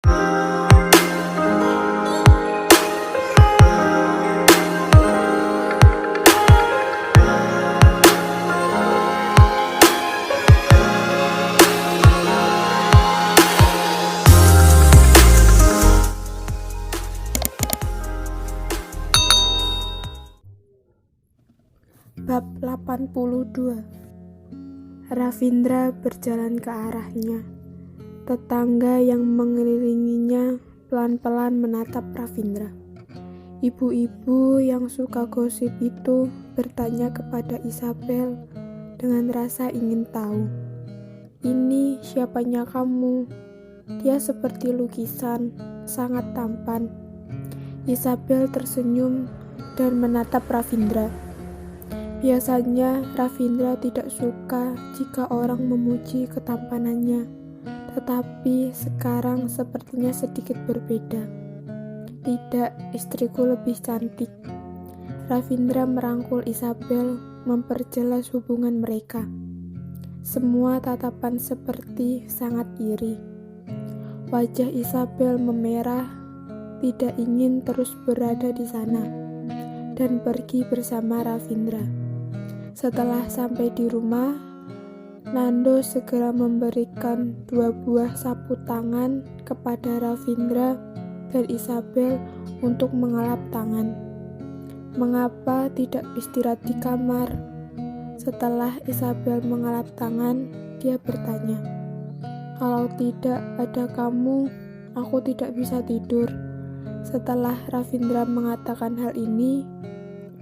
Bab 82. Ravindra berjalan ke arahnya. Tetangga yang mengelilinginya pelan-pelan menatap Ravindra. Ibu-ibu yang suka gosip itu bertanya kepada Isabel dengan rasa ingin tahu. "Ini siapanya kamu? Dia seperti lukisan, sangat tampan." Isabel tersenyum dan menatap Ravindra. Biasanya Ravindra tidak suka jika orang memuji ketampanannya, tetapi sekarang sepertinya sedikit berbeda. "Tidak, istriku lebih cantik." Ravindra merangkul Isabel, memperjelas hubungan mereka. Semua tatapan seperti sangat iri. Wajah Isabel memerah, tidak ingin terus berada di sana, dan pergi bersama Ravindra. Setelah sampai di rumah, Nando segera memberikan 2 buah sapu tangan kepada Ravindra dan Isabel untuk mengelap tangan. "Mengapa tidak istirahat di kamar?" Setelah Isabel mengelap tangan, dia bertanya, "Kalau tidak ada kamu, aku tidak bisa tidur." Setelah Ravindra mengatakan hal ini,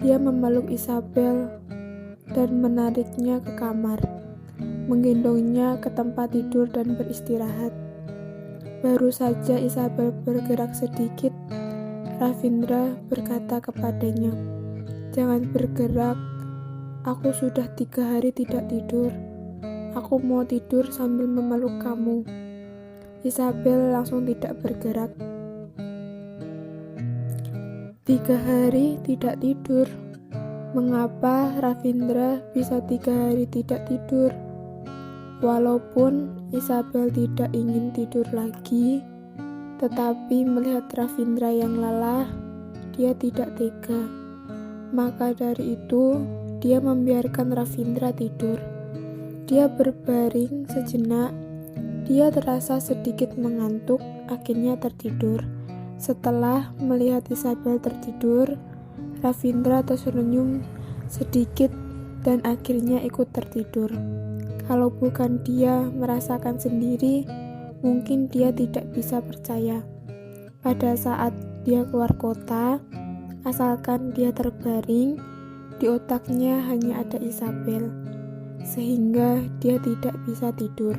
dia memeluk Isabel dan menariknya ke kamar, menggendongnya ke tempat tidur dan beristirahat. Baru saja Isabel bergerak sedikit, Ravindra berkata kepadanya, "Jangan bergerak, aku sudah 3 hari tidak tidur. Aku mau tidur sambil memeluk kamu." Isabel langsung tidak bergerak. 3 hari tidak tidur. Mengapa Ravindra bisa 3 hari tidak tidur? Walaupun Isabel tidak ingin tidur lagi, tetapi melihat Ravindra yang lelah, dia tidak tega. Maka dari itu, dia membiarkan Ravindra tidur. Dia berbaring sejenak. Dia terasa sedikit mengantuk, akhirnya tertidur. Setelah melihat Isabel tertidur, Ravindra tersenyum sedikit dan akhirnya ikut tertidur. Kalau bukan dia merasakan sendiri, mungkin dia tidak bisa percaya. Pada saat dia keluar kota, asalkan dia terbaring, di otaknya hanya ada Isabel, sehingga dia tidak bisa tidur.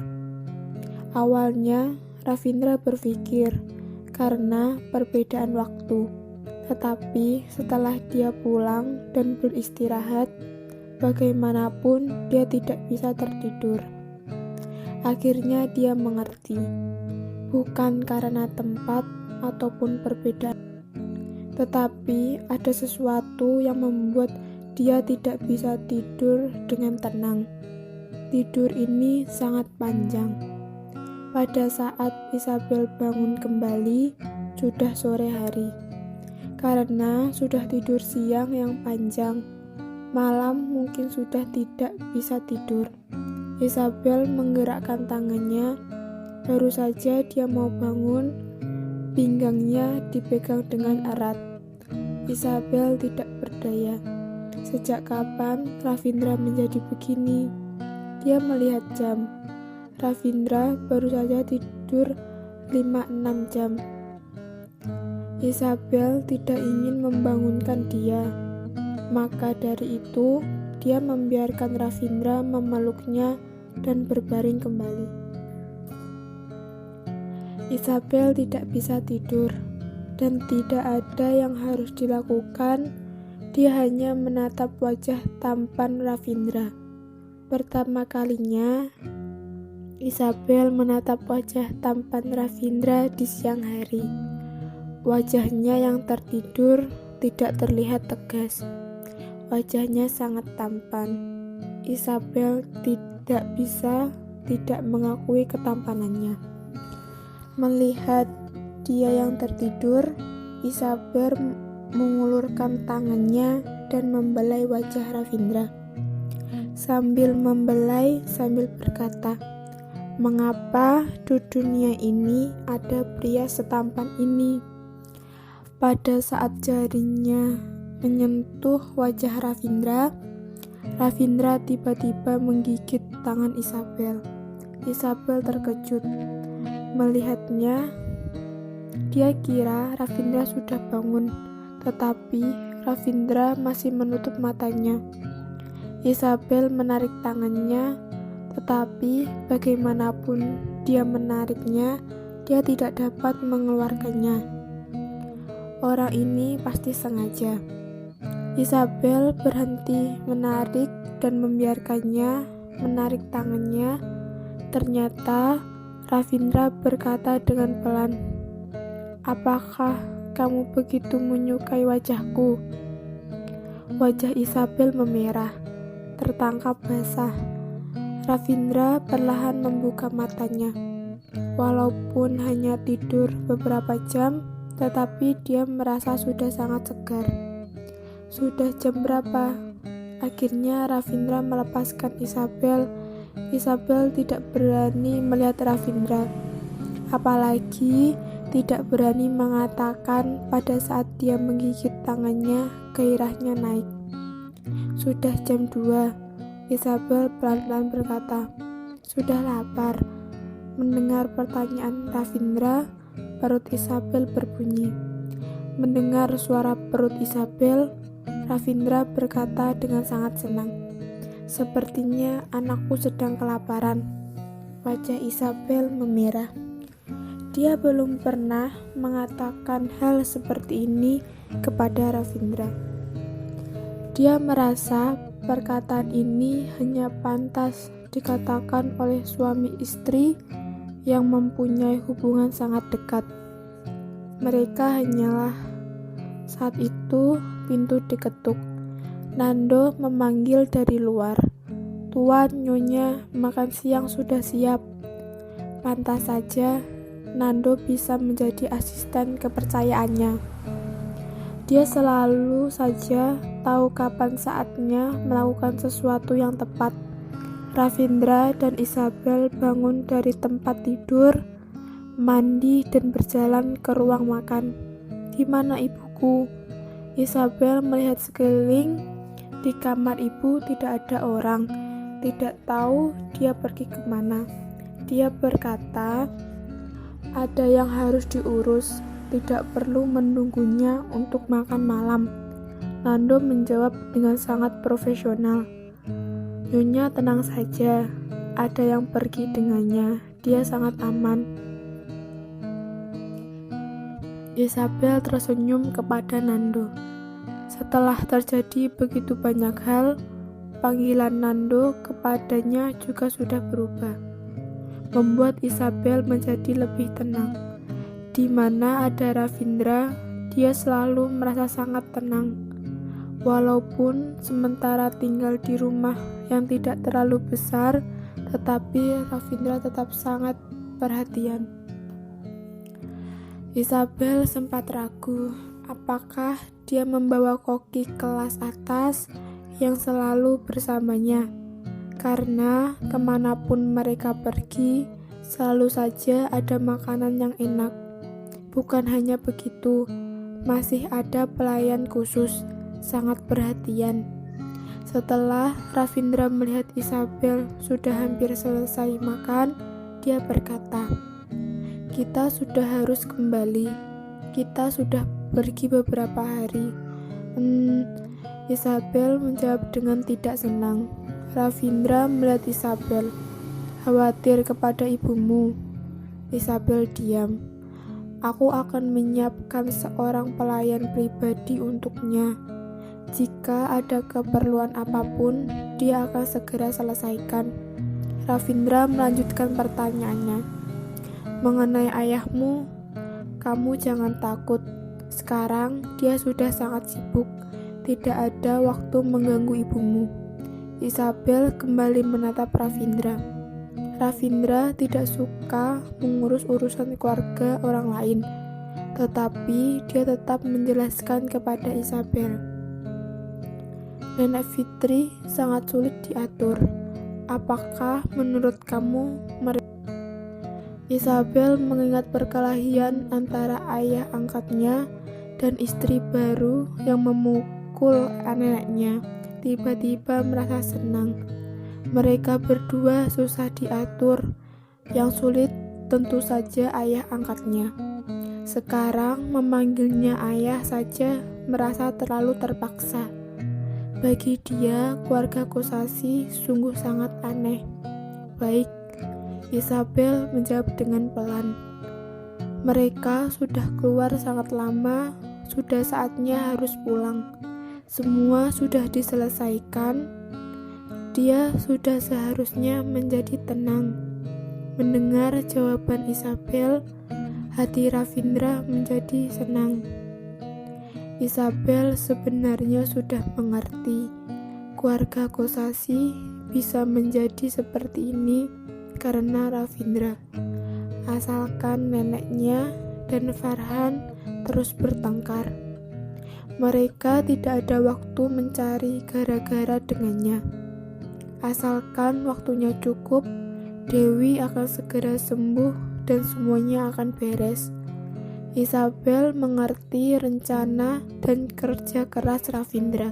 Awalnya, Ravindra berpikir karena perbedaan waktu. Tetapi setelah dia pulang dan beristirahat, bagaimanapun dia tidak bisa tertidur. Akhirnya dia mengerti, bukan karena tempat ataupun perbedaan, tetapi ada sesuatu yang membuat dia tidak bisa tidur dengan tenang. Tidur ini sangat panjang. Pada saat Isabel bangun kembali, sudah sore hari. Karena sudah tidur siang yang panjang, malam mungkin sudah tidak bisa tidur. Isabel menggerakkan tangannya. Baru saja dia mau bangun, pinggangnya dipegang dengan erat. Isabel tidak berdaya. Sejak kapan Ravindra menjadi begini? Dia melihat jam. Ravindra baru saja tidur 5-6 jam. Isabel tidak ingin membangunkan dia. Maka dari itu, dia membiarkan Ravindra memeluknya dan berbaring kembali. Isabel tidak bisa tidur, dan tidak ada yang harus dilakukan. Dia hanya menatap wajah tampan Ravindra. Pertama kalinya, Isabel menatap wajah tampan Ravindra di siang hari. Wajahnya yang tertidur tidak terlihat tegas. Wajahnya sangat tampan. Isabel tidak bisa tidak mengakui ketampanannya. Melihat dia yang tertidur, Isabel mengulurkan tangannya dan membelai wajah Ravindra. Sambil membelai, sambil berkata, "Mengapa di dunia ini ada pria setampan ini?" Pada saat jarinya menyentuh wajah Ravindra, Ravindra tiba-tiba menggigit tangan Isabel. Isabel terkejut. Melihatnya, dia kira Ravindra sudah bangun, tetapi Ravindra masih menutup matanya. Isabel menarik tangannya, tetapi bagaimanapun dia menariknya, dia tidak dapat mengeluarkannya. Orang ini pasti sengaja. Isabel berhenti menarik dan membiarkannya menarik tangannya. Ternyata Ravindra berkata dengan pelan, "Apakah kamu begitu menyukai wajahku?" Wajah Isabel memerah, tertangkap basah. Ravindra perlahan membuka matanya. Walaupun hanya tidur beberapa jam, tetapi dia merasa sudah sangat segar. Sudah jam berapa? Akhirnya Ravindra melepaskan Isabel. Isabel tidak berani melihat Ravindra, apalagi tidak berani mengatakan. Pada saat dia menggigit tangannya, gairahnya naik. Sudah jam 2, Isabel pelan-pelan berkata, "Sudah lapar." Mendengar pertanyaan Ravindra, perut Isabel berbunyi. Mendengar suara perut Isabel, Ravindra berkata dengan sangat senang, "Sepertinya anakku sedang kelaparan." Wajah Isabel memerah. Dia belum pernah mengatakan hal seperti ini kepada Ravindra. Dia merasa perkataan ini hanya pantas dikatakan oleh suami istri yang mempunyai hubungan sangat dekat. Mereka hanyalah. Saat itu pintu diketuk. Nando memanggil dari luar, "Tuan, Nyonya, makan siang sudah siap." Pantas saja Nando bisa menjadi asisten kepercayaannya. Dia selalu saja tahu kapan saatnya melakukan sesuatu yang tepat. Ravindra dan Isabel bangun dari tempat tidur, mandi dan berjalan ke ruang makan. "Di mana ibuku?" Isabel melihat sekeliling. Di kamar ibu tidak ada orang. Tidak tahu dia pergi kemana. Dia berkata, "Ada yang harus diurus, tidak perlu menunggunya untuk makan malam." Nando menjawab dengan sangat profesional, "Nyonya tenang saja, ada yang pergi dengannya, dia sangat aman." Isabel tersenyum kepada Nando. Setelah terjadi begitu banyak hal, panggilan Nando kepadanya juga sudah berubah, membuat Isabel menjadi lebih tenang. Di mana ada Ravindra, dia selalu merasa sangat tenang. Walaupun sementara tinggal di rumah yang tidak terlalu besar, tetapi Ravindra tetap sangat perhatian. Isabel sempat ragu, apakah dia membawa koki kelas atas yang selalu bersamanya, karena kemanapun mereka pergi, selalu saja ada makanan yang enak. Bukan hanya begitu, masih ada pelayan khusus, sangat perhatian. Setelah Ravindra melihat Isabel sudah hampir selesai makan, dia berkata, "Kita sudah harus kembali. Kita sudah pergi beberapa hari." Isabel menjawab dengan tidak senang. Ravindra melihat Isabel. "Khawatir kepada ibumu." Isabel diam. "Aku akan menyiapkan seorang pelayan pribadi untuknya. Jika ada keperluan apapun, dia akan segera selesaikan." Ravindra melanjutkan pertanyaannya. "Mengenai ayahmu, kamu jangan takut. Sekarang dia sudah sangat sibuk. Tidak ada waktu mengganggu ibumu." Isabel kembali menatap Ravindra. Ravindra tidak suka mengurus urusan keluarga orang lain, tetapi dia tetap menjelaskan kepada Isabel. Nenek Fitri sangat sulit diatur. Apakah menurut kamu Isabel mengingat perkelahian antara ayah angkatnya dan istri baru yang memukul neneknya, tiba-tiba merasa senang. Mereka berdua susah diatur. Yang sulit tentu saja ayah angkatnya. Sekarang memanggilnya ayah saja merasa terlalu terpaksa. Bagi dia, keluarga Kosasi sungguh sangat aneh. Baik, Isabel menjawab dengan pelan. Mereka sudah keluar sangat lama, sudah saatnya harus pulang. Semua sudah diselesaikan. Dia sudah seharusnya menjadi tenang. Mendengar jawaban Isabel, hati Ravindra menjadi senang. Isabel sebenarnya sudah mengerti keluarga Kosasi bisa menjadi seperti ini karena Ravindra. Asalkan neneknya dan Farhan terus bertengkar, mereka tidak ada waktu mencari gara-gara dengannya. Asalkan waktunya cukup, Dewi akan segera sembuh dan semuanya akan beres. Isabel mengerti rencana dan kerja keras Ravindra.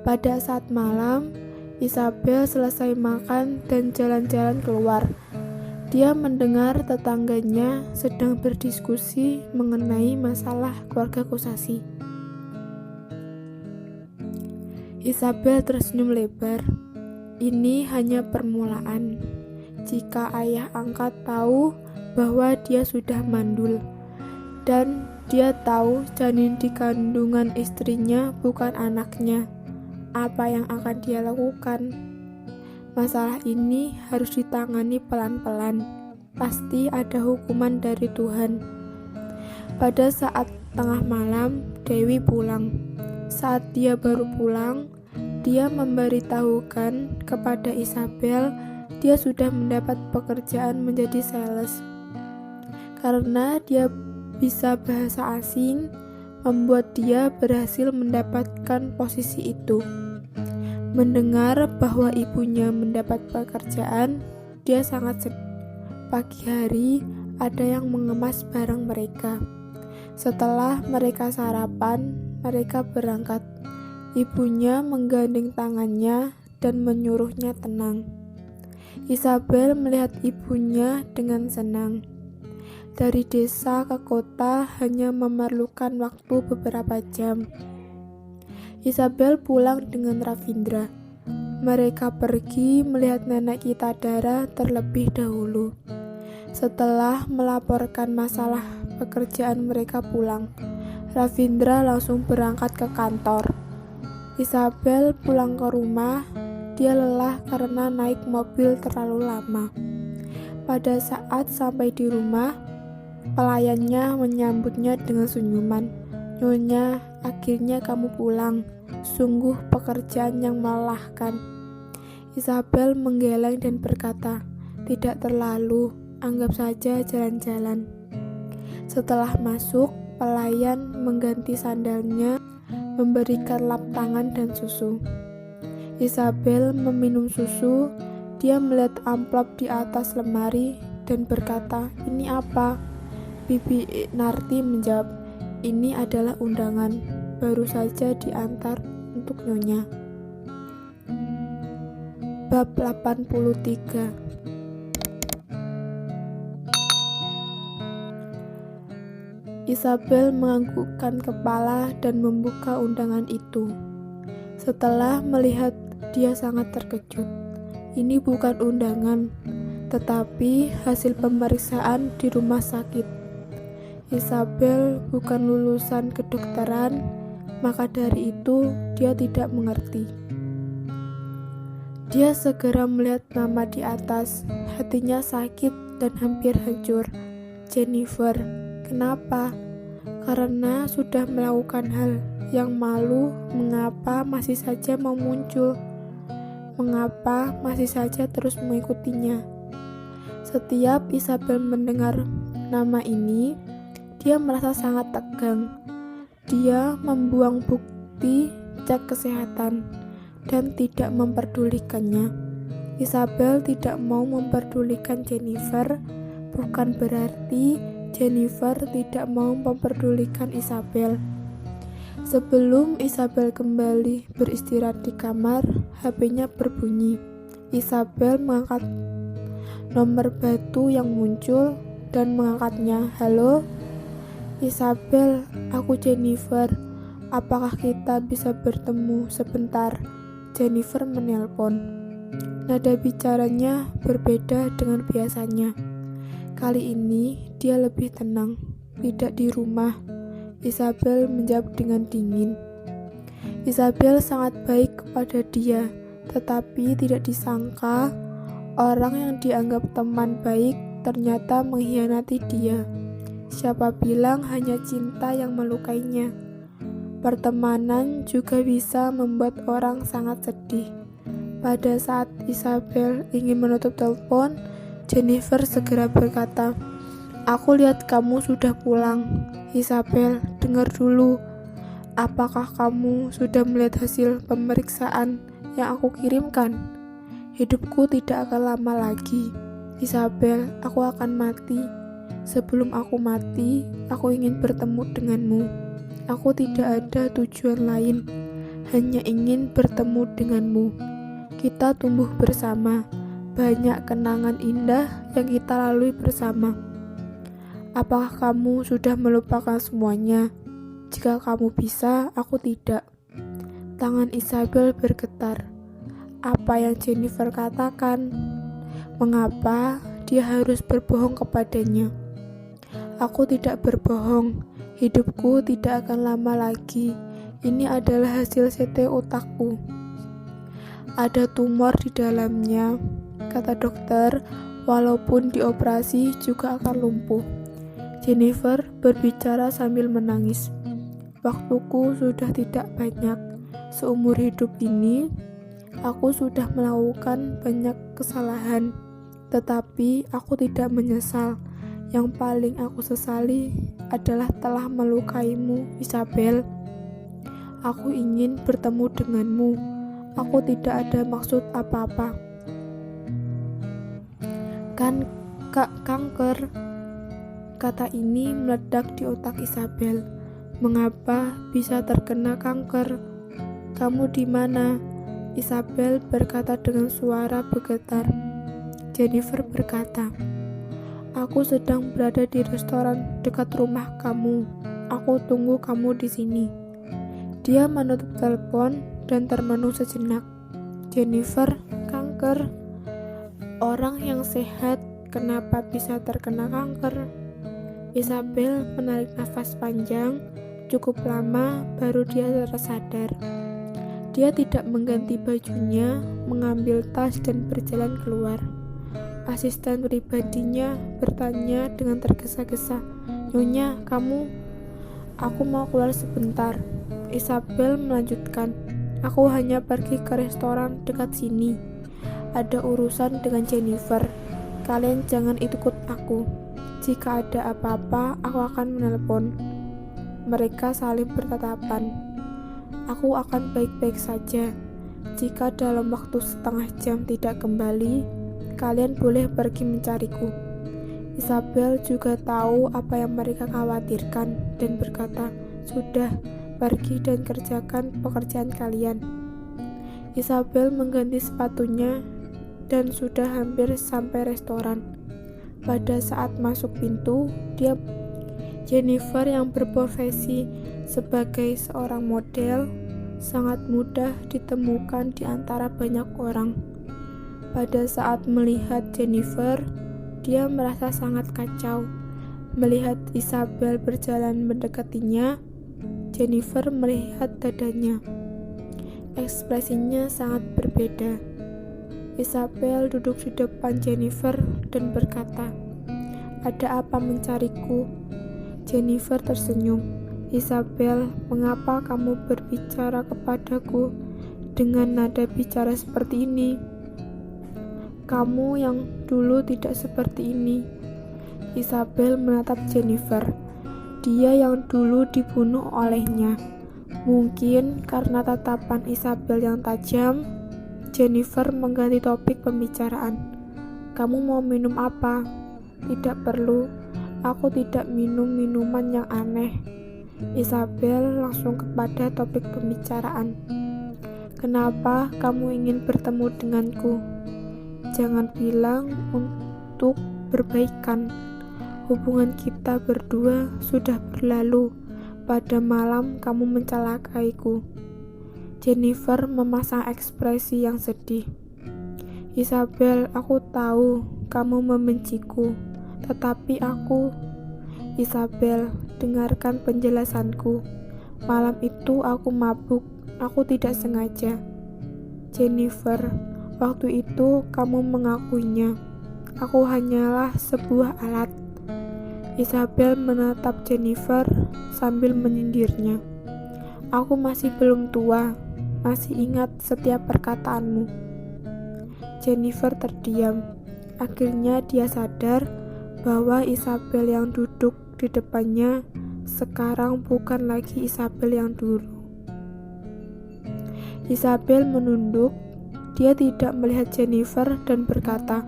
Pada saat malam, Isabel selesai makan dan jalan-jalan keluar. Dia mendengar tetangganya sedang berdiskusi mengenai masalah keluarga Kosasi. Isabel tersenyum lebar. Ini hanya permulaan. Jika ayah angkat tahu bahwa dia sudah mandul, dan dia tahu janin di kandungan istrinya bukan anaknya, apa yang akan dia lakukan? Masalah ini harus ditangani pelan-pelan. Pasti ada hukuman dari Tuhan. Pada saat tengah malam, Dewi pulang. Saat dia baru pulang, dia memberitahukan kepada Isabel dia sudah mendapat pekerjaan menjadi sales. Karena dia bisa bahasa asing, membuat dia berhasil mendapatkan posisi itu. Mendengar bahwa ibunya mendapat pekerjaan, dia sangat sedih. Pagi hari, ada yang mengemas barang mereka. Setelah mereka sarapan, mereka berangkat. Ibunya menggandeng tangannya dan menyuruhnya tenang. Isabel melihat ibunya dengan senang. Dari desa ke kota hanya memerlukan waktu beberapa jam. Isabel pulang dengan Ravindra. Mereka pergi melihat nenek Kitadara terlebih dahulu. Setelah melaporkan masalah pekerjaan mereka pulang, Ravindra langsung berangkat ke kantor. Isabel pulang ke rumah, dia lelah karena naik mobil terlalu lama. Pada saat sampai di rumah, pelayannya menyambutnya dengan senyuman. Nyonya, akhirnya kamu pulang. Sungguh pekerjaan yang melelahkan. Isabel menggeleng dan berkata, tidak terlalu, anggap saja jalan-jalan. Setelah masuk, pelayan mengganti sandalnya, memberikan lap tangan dan susu. Isabel meminum susu. Dia melihat amplop di atas lemari dan berkata, ini apa? Bibi Narti menjawab, ini adalah undangan, baru saja diantar untuk Nyonya. Bab 83. Isabel menganggukkan kepala dan membuka undangan itu. Setelah melihat, dia sangat terkejut. Ini bukan undangan, tetapi hasil pemeriksaan di rumah sakit. Isabel bukan lulusan kedokteran, maka dari itu dia tidak mengerti. Dia segera melihat nama di atas, hatinya sakit dan hampir hancur. Jennifer. Kenapa? Karena sudah melakukan hal yang malu. Mengapa masih saja mau muncul? Mengapa masih saja terus mengikutinya? Setiap Isabel mendengar nama ini, dia merasa sangat tegang. Dia membuang bukti cek kesehatan dan tidak memperdulikannya. Isabel tidak mau memperdulikan Jennifer, bukan berarti Jennifer tidak mau memperdulikan Isabel. Sebelum Isabel kembali beristirahat di kamar, HP-nya berbunyi. Isabel mengangkat nomor batu yang muncul dan mengangkatnya. Halo? Isabel, aku Jennifer. Apakah kita bisa bertemu sebentar? Jennifer menelpon. Nada bicaranya berbeda dengan biasanya. Kali ini dia lebih tenang. Tidak di rumah. Isabel menjawab dengan dingin. Isabel sangat baik kepada dia, tetapi tidak disangka orang yang dianggap teman baik ternyata mengkhianati dia. Siapa bilang hanya cinta yang melukainya? Pertemanan juga bisa membuat orang sangat sedih. Pada saat Isabel ingin menutup telepon, Jennifer segera berkata, "Aku lihat kamu sudah pulang." Isabel, dengar dulu. Apakah kamu sudah melihat hasil pemeriksaan yang aku kirimkan? Hidupku tidak akan lama lagi. Isabel, aku akan mati. Sebelum aku mati, aku ingin bertemu denganmu. Aku tidak ada tujuan lain, hanya ingin bertemu denganmu. Kita tumbuh bersama, banyak kenangan indah yang kita lalui bersama. Apakah kamu sudah melupakan semuanya? Jika kamu bisa, aku tidak. Tangan Isabel bergetar. Apa yang Jennifer katakan? Mengapa dia harus berbohong kepadanya? Aku tidak berbohong. Hidupku tidak akan lama lagi. Ini adalah hasil CT otakku. Ada tumor di dalamnya, kata dokter. Walaupun dioperasi juga akan lumpuh. Jennifer berbicara sambil menangis. Waktuku sudah tidak banyak. Seumur hidup ini, aku sudah melakukan banyak kesalahan. Tetapi aku tidak menyesal. Yang paling aku sesali adalah telah melukaimu, Isabel. Aku ingin bertemu denganmu. Aku tidak ada maksud apa-apa. Kan kanker. Kata ini meledak di otak Isabel. Mengapa bisa terkena kanker? Kamu di mana? Isabel berkata dengan suara bergetar. Jennifer berkata, aku sedang berada di restoran dekat rumah kamu. Aku tunggu kamu di sini. Dia menutup telepon dan termenung sejenak. Jennifer, kanker. Orang yang sehat kenapa bisa terkena kanker? Isabel menarik nafas panjang, cukup lama baru dia tersadar. Dia tidak mengganti bajunya, mengambil tas dan berjalan keluar. Asisten pribadinya bertanya dengan tergesa-gesa, "Nyonya, kamu?" "Aku mau keluar sebentar." Isabel melanjutkan, "Aku hanya pergi ke restoran dekat sini. Ada urusan dengan Jennifer. Kalian jangan ikut aku. Jika ada apa-apa, aku akan menelpon." Mereka saling bertatapan. "Aku akan baik-baik saja. Jika dalam waktu setengah jam tidak kembali, kalian boleh pergi mencariku." Isabel juga tahu apa yang mereka khawatirkan dan berkata, "Sudah, pergi dan kerjakan pekerjaan kalian." Isabel mengganti sepatunya dan sudah hampir sampai restoran. Pada saat masuk pintu, Jennifer yang berprofesi sebagai seorang model sangat mudah ditemukan di antara banyak orang. Pada saat melihat Jennifer, dia merasa sangat kacau. Melihat Isabel berjalan mendekatinya, Jennifer melihat dadanya. Ekspresinya sangat berbeda. Isabel duduk di depan Jennifer dan berkata, "Ada apa mencariku?" Jennifer tersenyum. "Isabel, mengapa kamu berbicara kepadaku dengan nada bicara seperti ini?" Kamu yang dulu tidak seperti ini. Isabel menatap Jennifer. Dia yang dulu dibunuh olehnya. Mungkin karena tatapan Isabel yang tajam, Jennifer mengganti topik pembicaraan. Kamu mau minum apa? Tidak perlu. Aku tidak minum minuman yang aneh. Isabel langsung kepada topik pembicaraan. Kenapa kamu ingin bertemu denganku? Jangan bilang untuk berbaikan. Hubungan kita berdua sudah berlalu. Pada malam kamu mencelakaiku. Jennifer memasang ekspresi yang sedih. Isabel, aku tahu kamu membenciku, tetapi Isabel, dengarkan penjelasanku. Malam itu aku mabuk, aku tidak sengaja. Jennifer, waktu itu kamu mengakuinya. Aku hanyalah sebuah alat. Isabel menatap Jennifer sambil menyindirnya. Aku masih belum tua, masih ingat setiap perkataanmu. Jennifer terdiam. Akhirnya dia sadar bahwa Isabel yang duduk di depannya sekarang bukan lagi Isabel yang dulu. Isabel menunduk. Dia tidak melihat Jennifer dan berkata,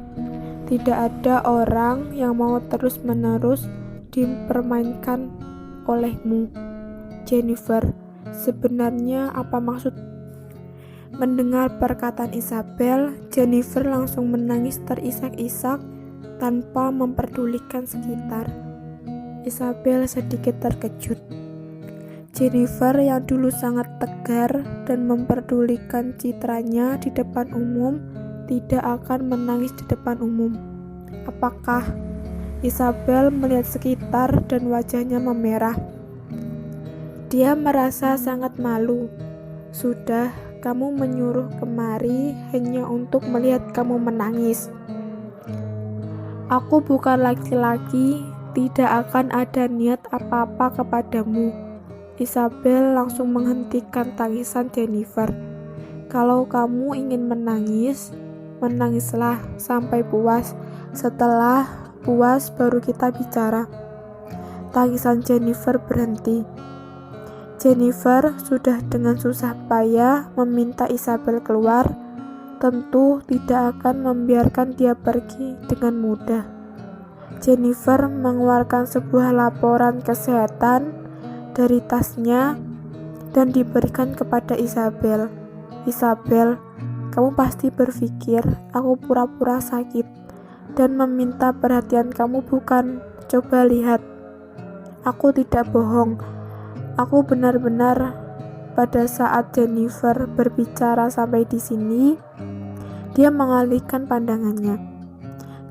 tidak ada orang yang mau terus-menerus dipermainkan olehmu. Jennifer, sebenarnya apa maksud? Mendengar perkataan Isabel, Jennifer langsung menangis terisak-isak tanpa memperdulikan sekitar. Isabel sedikit terkejut. Jennifer yang dulu sangat tegar dan memperdulikan citranya di depan umum tidak akan menangis di depan umum. Apakah? Isabel melihat sekitar dan wajahnya memerah. Dia merasa sangat malu. Sudah, kamu menyuruh kemari hanya untuk melihat kamu menangis. Aku bukan laki-laki, tidak akan ada niat apa-apa kepadamu. Isabel langsung menghentikan tangisan Jennifer. Kalau kamu ingin menangis, menangislah sampai puas. Setelah puas baru kita bicara. Tangisan Jennifer berhenti. Jennifer sudah dengan susah payah meminta Isabel keluar. Tentu tidak akan membiarkan dia pergi dengan mudah. Jennifer mengeluarkan sebuah laporan kesehatan dari tasnya dan diberikan kepada Isabel. Isabel, kamu pasti berpikir aku pura-pura sakit dan meminta perhatian kamu, bukan? Coba lihat. Aku tidak bohong. Aku benar-benar. Pada saat Jennifer berbicara sampai di sini, dia mengalihkan pandangannya.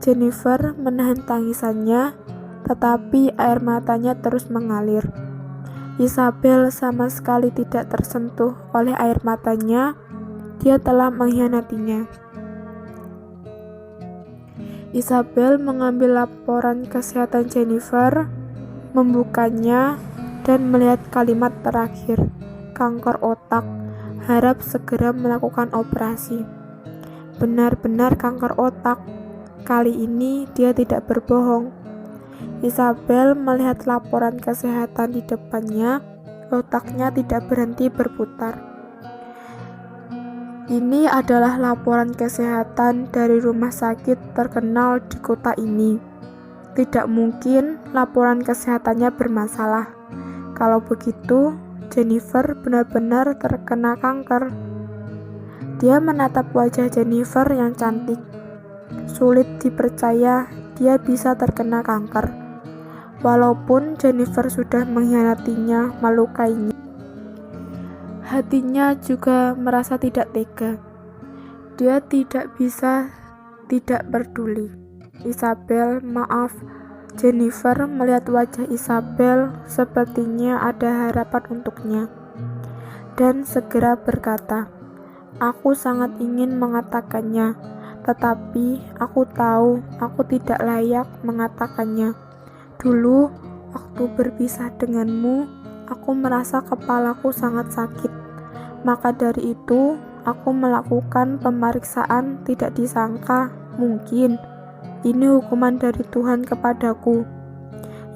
Jennifer menahan tangisannya, tetapi air matanya terus mengalir. Isabel sama sekali tidak tersentuh oleh air matanya. Dia telah mengkhianatinya. Isabel mengambil laporan kesehatan Jennifer, membukanya, dan melihat kalimat terakhir, kanker otak, harap segera melakukan operasi. Benar-benar kanker otak. Kali ini dia tidak berbohong. Isabel melihat laporan kesehatan di depannya, otaknya tidak berhenti berputar. Ini adalah laporan kesehatan dari rumah sakit terkenal di kota ini. Tidak mungkin laporan kesehatannya bermasalah. Kalau begitu, Jennifer benar-benar terkena kanker. Dia menatap wajah Jennifer yang cantik. Sulit dipercaya dia bisa terkena kanker. Walaupun Jennifer sudah mengkhianatinya, melukainya, hatinya juga merasa tidak tega. Dia tidak bisa tidak peduli. Isabel, maaf. Jennifer melihat wajah Isabel, sepertinya ada harapan untuknya, dan segera berkata, aku sangat ingin mengatakannya, tetapi aku tahu aku tidak layak mengatakannya. Dulu, waktu berpisah denganmu, aku merasa kepalaku sangat sakit. Maka dari itu, aku melakukan pemeriksaan. Tidak disangka Mungkin ini hukuman dari Tuhan kepadaku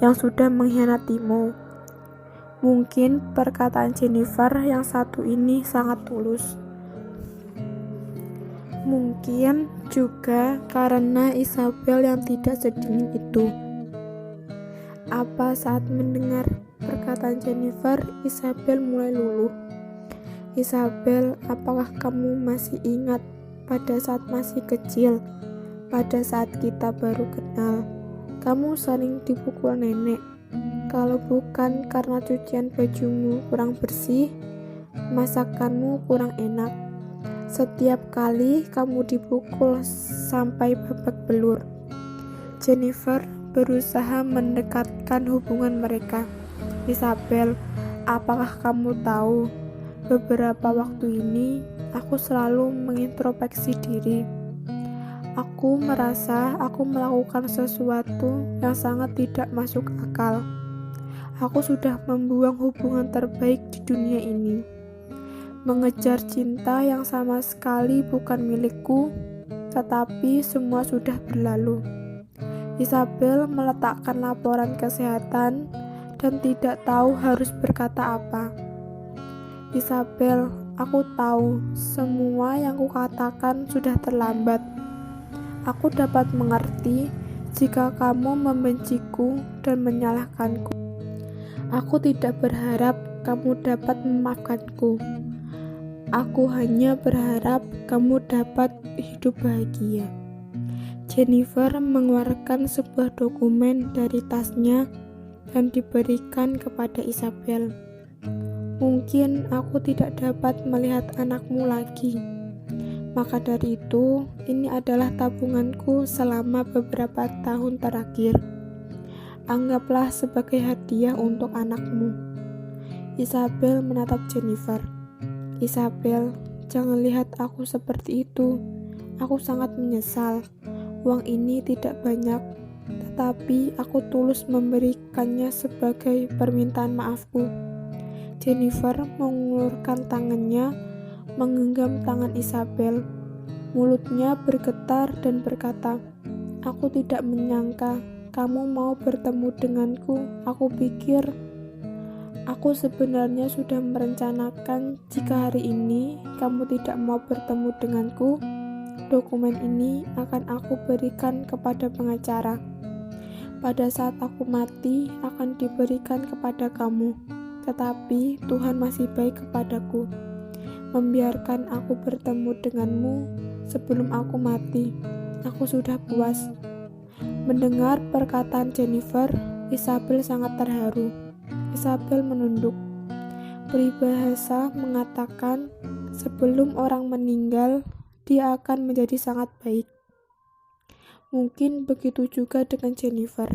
yang sudah mengkhianatimu. Mungkin perkataan Jennifer yang satu ini sangat tulus. Mungkin juga karena Isabel yang tidak sedingin itu. Apa saat mendengar perkataan Jennifer, Isabel mulai luluh. Isabel, apakah kamu masih ingat pada saat masih kecil, pada saat kita baru kenal, kamu sering dipukul nenek? Kalau bukan karena cucian bajumu kurang bersih, masakanmu kurang enak, setiap kali kamu dipukul sampai babak belur. Jennifer berusaha mendekatkan hubungan mereka. Isabel, apakah kamu tahu, beberapa waktu ini aku selalu mengintrospeksi diri. Aku merasa aku melakukan sesuatu yang sangat tidak masuk akal. Aku sudah membuang hubungan terbaik di dunia ini, mengejar cinta yang sama sekali bukan milikku, tetapi semua sudah berlalu. Isabel meletakkan laporan kesehatan dan tidak tahu harus berkata apa. Isabel, aku tahu semua yang kukatakan sudah terlambat. Aku dapat mengerti jika kamu membenciku dan menyalahkanku. Aku tidak berharap kamu dapat memaafkanku. Aku hanya berharap kamu dapat hidup bahagia. Jennifer mengeluarkan sebuah dokumen dari tasnya dan diberikan kepada Isabel. Mungkin aku tidak dapat melihat anakmu lagi. Maka dari itu, ini adalah tabunganku selama beberapa tahun terakhir. Anggaplah sebagai hadiah untuk anakmu. Isabel menatap Jennifer. Isabel, jangan lihat aku seperti itu. Aku sangat menyesal. Uang ini tidak banyak, tetapi aku tulus memberikannya sebagai permintaan maafku. Jennifer mengulurkan tangannya, menggenggam tangan Isabel. Mulutnya bergetar dan berkata, "Aku tidak menyangka kamu mau bertemu denganku. Aku pikir aku sebenarnya sudah merencanakan jika hari ini kamu tidak mau bertemu denganku, dokumen ini akan aku berikan kepada pengacara. Pada saat aku mati akan diberikan kepada kamu. Tetapi Tuhan masih baik kepadaku, membiarkan aku bertemu denganmu sebelum aku mati. Aku sudah puas." Mendengar perkataan Jennifer, Isabel sangat terharu. Isabel menunduk. Peribahasa mengatakan, sebelum orang meninggal, dia akan menjadi sangat baik. Mungkin begitu juga dengan Jennifer.